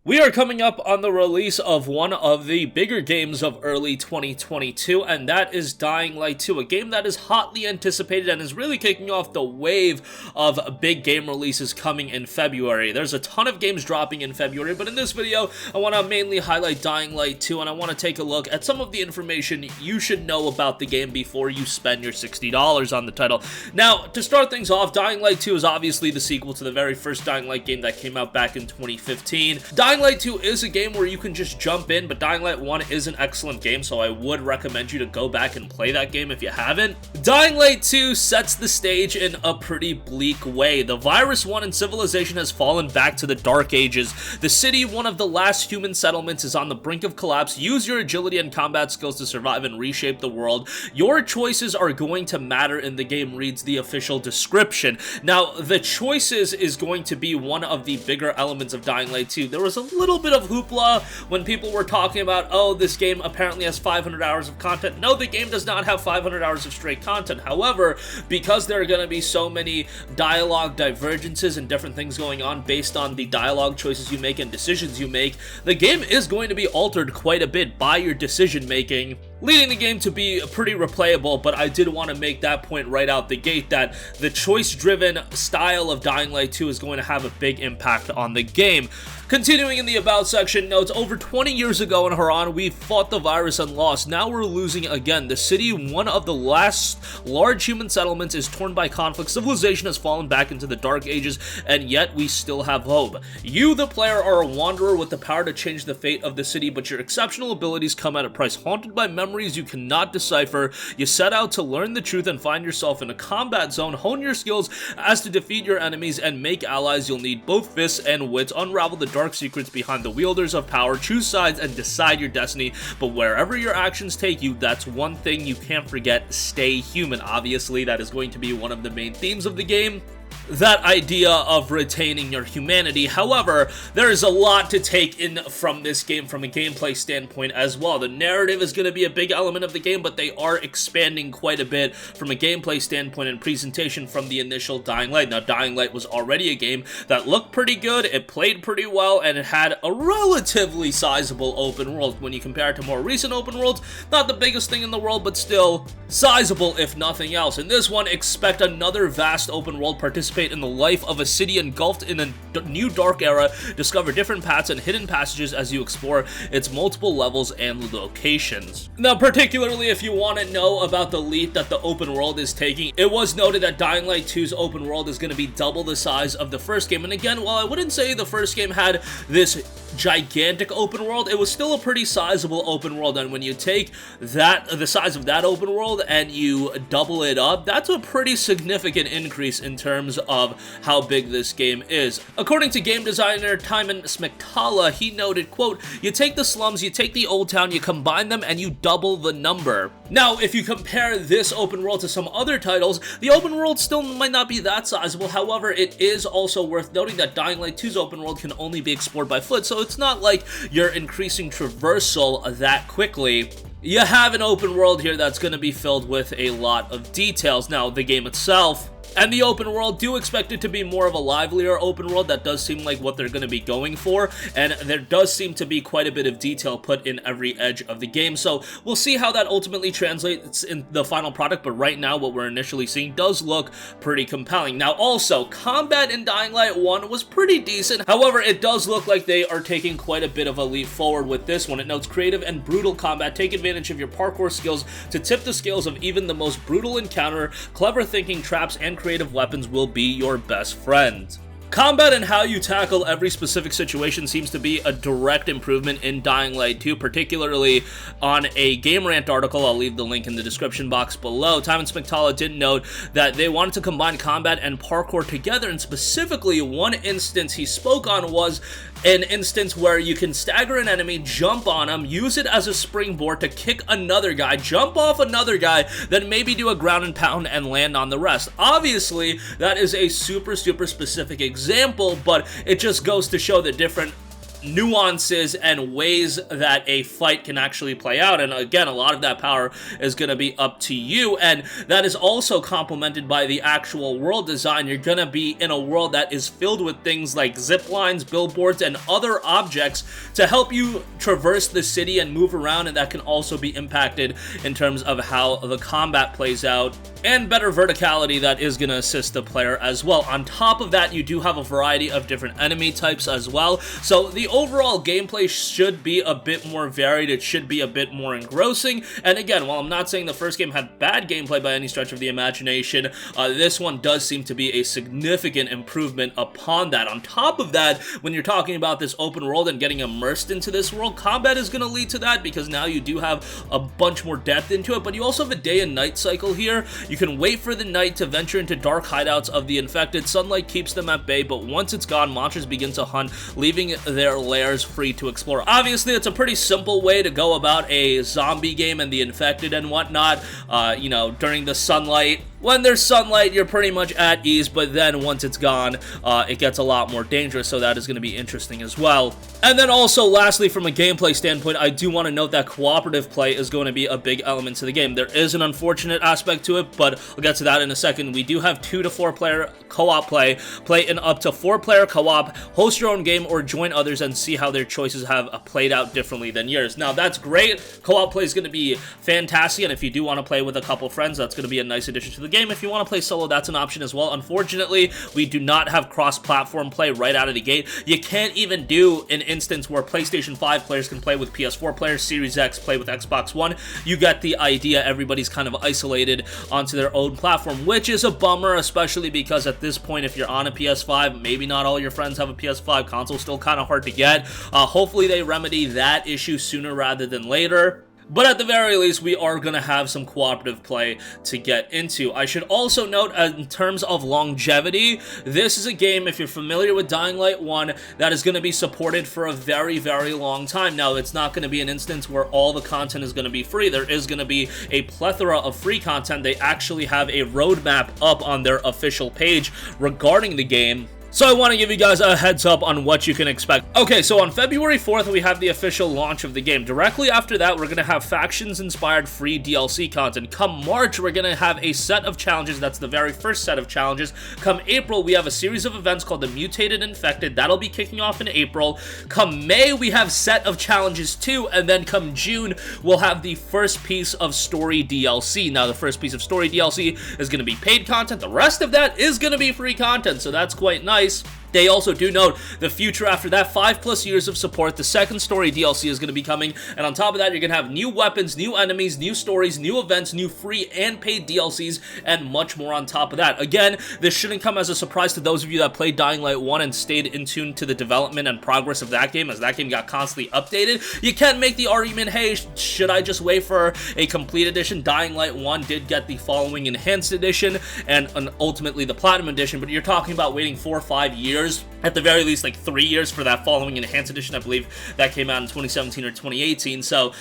We are coming up on the release of one of the bigger games of early 2022, and that is Dying Light 2, a game that is hotly anticipated and is really kicking off the wave of big game releases coming in February. There's a ton of games dropping in February, but in this video, I want to mainly highlight Dying Light 2, and I want to take a look at some of the information you should know about the game before you spend your $60 on the title. Now, to start things off, Dying Light 2 is obviously the sequel to the very first Dying Light game that came out back in 2015. Dying Light 2 is a game where you can just jump in, but Dying Light 1 is an excellent game, so I would recommend you to go back and play that game if you haven't. Dying Light 2 sets the stage in a pretty bleak way. The virus won and civilization has fallen back to the Dark Ages. The city, one of the last human settlements, is on the brink of collapse. Use your agility and combat skills to survive and reshape the world. Your choices are going to matter in the game, reads the official description. Now, the choices is going to be one of the bigger elements of Dying Light 2. There was a little bit of hoopla when people were talking about, oh, this game apparently has 500 hours of content. No, the game does not have 500 hours of straight content. However, because there are going to be so many dialogue divergences and different things going on based on the dialogue choices you make and decisions you make, the game is going to be altered quite a bit by your decision making, leading the game to be pretty replayable. But I did want to make that point right out the gate, that the choice-driven style of Dying Light 2 is going to have a big impact on the game. Continuing in the About section notes, over 20 years ago in Haran, we fought the virus and lost. Now we're losing again. The city, one of the last large human settlements, is torn by conflict. Civilization has fallen back into the Dark Ages, and yet we still have hope. You, the player, are a wanderer with the power to change the fate of the city, but your exceptional abilities come at a price. Haunted by memories you cannot decipher, you set out to learn the truth and find yourself in a combat zone. Hone your skills as to defeat your enemies and make allies. You'll need both fists and wits. Unravel the dark secrets behind the wielders of power. Choose sides and decide your destiny. But wherever your actions take you, that's one thing you can't forget: stay human. Obviously, that is going to be one of the main themes of the game, that idea of retaining your humanity. However, there is a lot to take in from this game from a gameplay standpoint as well. The narrative is going to be a big element of the game, but they are expanding quite a bit from a gameplay standpoint and presentation from the initial Dying Light. Now, Dying Light was already a game that looked pretty good, it played pretty well, and it had a relatively sizable open world. When you compare it to more recent open worlds, not the biggest thing in the world, but still sizable if nothing else. In this one, expect another vast open world. Participate in the life of a city engulfed in a new dark era. Discover different paths and hidden passages as you explore its multiple levels and locations. Now, particularly if you want to know about the leap that the open world is taking, it was noted that Dying Light 2's open world is going to be double the size of the first game. And again, while I wouldn't say the first game had this gigantic open world, it was still a pretty sizable open world, and when you take the size of that open world and you double it up, that's a pretty significant increase in terms of how big this game is. According to game designer Timon Smektala, he noted, quote, "You take the slums, you take the old town, you combine them, and you double the number." Now, if you compare this open world to some other titles, the open world still might not be that sizable. However, it is also worth noting that Dying Light 2's open world can only be explored by foot, so it's not like you're increasing traversal that quickly. You have an open world here that's going to be filled with a lot of details. Now, the game itself and the open world, do expect it to be more of a livelier open world. That does seem like what they're going to be going for, and there does seem to be quite a bit of detail put in every edge of the game, so we'll see how that ultimately translates in the final product. But right now, what we're initially seeing does look pretty compelling. Now, also, combat in Dying Light 1 was pretty decent. However, it does look like they are taking quite a bit of a leap forward with this one. It notes creative and brutal combat. Take advantage of your parkour skills to tip the scales of even the most brutal encounter. Clever thinking, traps, and creative weapons will be your best friend. Combat and how you tackle every specific situation seems to be a direct improvement in Dying Light 2, particularly on a Game Rant article. I'll leave the link in the description box below. Timon Smektala did note that they wanted to combine combat and parkour together, and specifically one instance he spoke on was an instance where you can stagger an enemy, jump on him, use it as a springboard to kick another guy, jump off another guy, then maybe do a ground and pound and land on the rest. Obviously, that is a super specific example, but it just goes to show the different nuances and ways that a fight can actually play out. And again, a lot of that power is going to be up to you, and that is also complemented by the actual world design. You're going to be in a world that is filled with things like zip lines, billboards, and other objects to help you traverse the city and move around, and that can also be impacted in terms of how the combat plays out, and better verticality that is going to assist the player as well. On top of that, you do have a variety of different enemy types as well, so the overall gameplay should be a bit more varied. It should be a bit more engrossing, and again, while I'm not saying the first game had bad gameplay by any stretch of the imagination, this one does seem to be a significant improvement upon that. On top of that, when you're talking about this open world and getting immersed into this world, combat is going to lead to that, because now you do have a bunch more depth into it, but you also have a day and night cycle here. You can wait for the night to venture into dark hideouts of the infected. Sunlight keeps them at bay, but once it's gone, monsters begin to hunt, leaving their lairs free to explore. Obviously, it's a pretty simple way to go about a zombie game and the infected and whatnot. You know, during the sunlight, when there's sunlight, you're pretty much at ease, but then once it's gone, it gets a lot more dangerous, so that is going to be interesting as well. And then also, lastly, from a gameplay standpoint, I do want to note that cooperative play is going to be a big element to the game. There is an unfortunate aspect to it, but I'll get to that in a second. We do have 2 to 4 player co-op play in up to 4 player co-op, host your own game, or join others and see how their choices have played out differently than yours. Now, that's great. Co-op play is going to be fantastic, and if you do want to play with a couple friends, that's going to be a nice addition to the game. If you want to play solo, that's an option as well. Unfortunately, we do not have cross-platform play right out of the gate. You can't even do an instance where PlayStation 5 players can play with PS4 players, Series X play with Xbox One. You get the idea. Everybody's kind of isolated onto their own platform, which is a bummer, especially because at this point, if you're on a PS5, maybe not all your friends have a PS5. Console's still kind of hard to get. Hopefully, they remedy that issue sooner rather than later. But at the very least, we are going to have some cooperative play to get into. I should also note, in terms of longevity, this is a game, if you're familiar with Dying Light 1, that is going to be supported for a very, very long time. Now, it's not going to be an instance where all the content is going to be free. There is going to be a plethora of free content. They actually have a roadmap up on their official page regarding the game. So I want to give you guys a heads up on what you can expect. Okay, so on February 4th, we have the official launch of the game. Directly after that, we're going to have factions-inspired free DLC content. Come March, we're going to have a set of challenges. That's the very first set of challenges. Come April, we have a series of events called the Mutated Infected. That'll be kicking off in April. Come May, we have set of challenges too. And then come June, we'll have the first piece of story DLC. Now, the first piece of story DLC is going to be paid content. The rest of that is going to be free content, so that's quite nice. They also do note the future after that, 5+ years of support. The second story DLC is going to be coming, and on top of that, you're going to have new weapons, new enemies, new stories, new events, new free and paid DLCs, and much more on top of that. Again, this shouldn't come as a surprise to those of you that played Dying Light 1 and stayed in tune to the development and progress of that game, as that game got constantly updated. You can make the argument, hey, should I just wait for a complete edition? Dying Light 1 did get the following enhanced edition and ultimately the Platinum edition, but you're talking about waiting 4 or 5 years, at the very least like 3 years for that following enhanced edition. I believe that came out in 2017 or 2018, so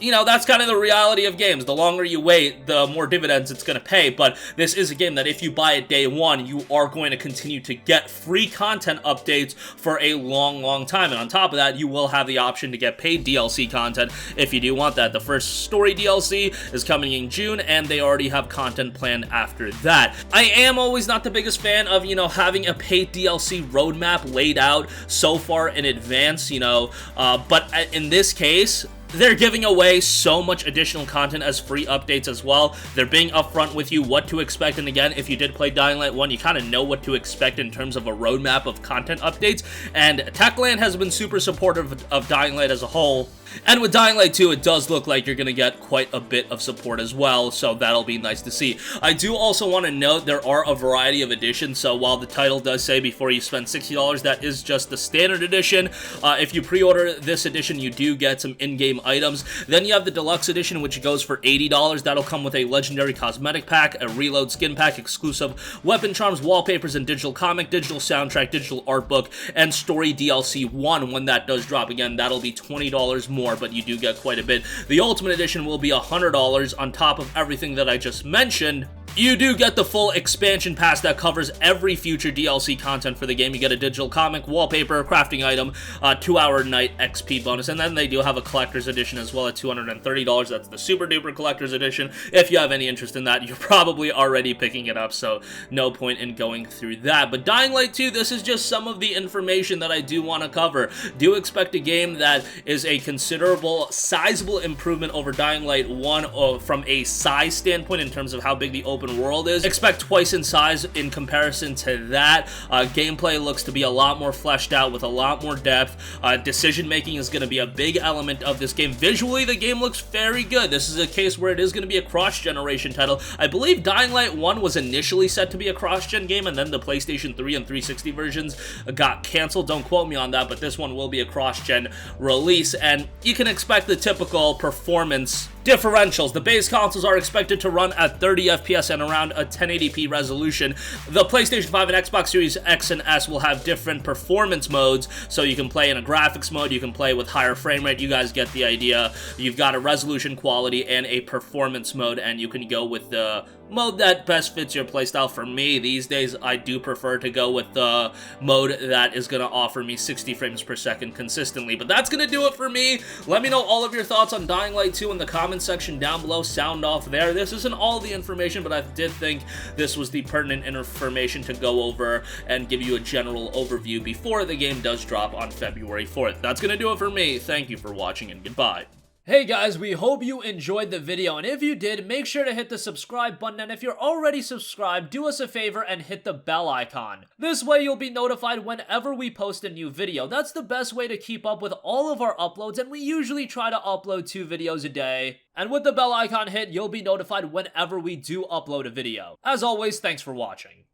you know, that's kind of the reality of games. The longer you wait, the more dividends it's going to pay, but this is a game that if you buy it day one, you are going to continue to get free content updates for a long time, and on top of that, you will have the option to get paid DLC content if you do want that. The first story DLC is coming in June, and they already have content planned after that. I am always not the biggest fan of, you know, having a paid DLC roadmap laid out so far in advance, you know, but in this case, they're giving away so much additional content as free updates as well. They're being upfront with you what to expect, and again, if you did play Dying Light 1, you kind of know what to expect in terms of a roadmap of content updates, and Techland has been super supportive of Dying Light as a whole. And with Dying Light 2, it does look like you're going to get quite a bit of support as well, so that'll be nice to see. I do also want to note there are a variety of editions, so while the title does say before you spend $60, that is just the standard edition. If you pre-order this edition, you do get some in-game items. Then you have the deluxe edition, which goes for $80. That'll come with a legendary cosmetic pack, a reload skin pack, exclusive weapon charms, wallpapers, and digital comic, digital soundtrack, digital art book, and story DLC 1 when that does drop. Again, that'll be $20 more, but you do get quite a bit. The Ultimate Edition will be $100 on top of everything that I just mentioned. You do get the full expansion pass that covers every future DLC content for the game. You get a digital comic, wallpaper, crafting item, 2-hour night XP bonus, and then they do have a collector's edition as well at $230. That's the super duper collector's edition. If you have any interest in that, you're probably already picking it up, so no point in going through that. But Dying Light 2, this is just some of the information that I do want to cover. Do expect a game that is a considerable, sizable improvement over Dying Light 1 from a size standpoint in terms of how big the open world is. Expect twice in size in comparison to that. Gameplay looks to be a lot more fleshed out with a lot more depth. Decision making is going to be a big element of this game. Visually, the game looks very good. This is a case where it is going to be a cross-generation title. I believe Dying Light 1 was initially set to be a cross-gen game, and then the PlayStation 3 and 360 versions got canceled. Don't quote me on that, but this one will be a cross-gen release, and you can expect the typical performance differentials. The base consoles are expected to run at 30 FPS and around a 1080p resolution. The PlayStation 5 and Xbox Series X and S will have different performance modes, so you can play in a graphics mode, you can play with higher frame rate, you guys get the idea. You've got a resolution quality and a performance mode, and you can go with the mode that best fits your playstyle. For me, these days, I do prefer to go with the mode that is going to offer me 60 frames per second consistently. But that's going to do it for me. Let me know all of your thoughts on Dying Light 2 in the comments section down below. Sound off there. This isn't all the information, but I did think this was the pertinent information to go over and give you a general overview before the game does drop on February 4th. That's going to do it for me. Thank you for watching, and goodbye. Hey guys, we hope you enjoyed the video, and if you did, make sure to hit the subscribe button, and if you're already subscribed, do us a favor and hit the bell icon. This way you'll be notified whenever we post a new video. That's the best way to keep up with all of our uploads, and we usually try to upload 2 videos a day. And with the bell icon hit, you'll be notified whenever we do upload a video. As always, thanks for watching.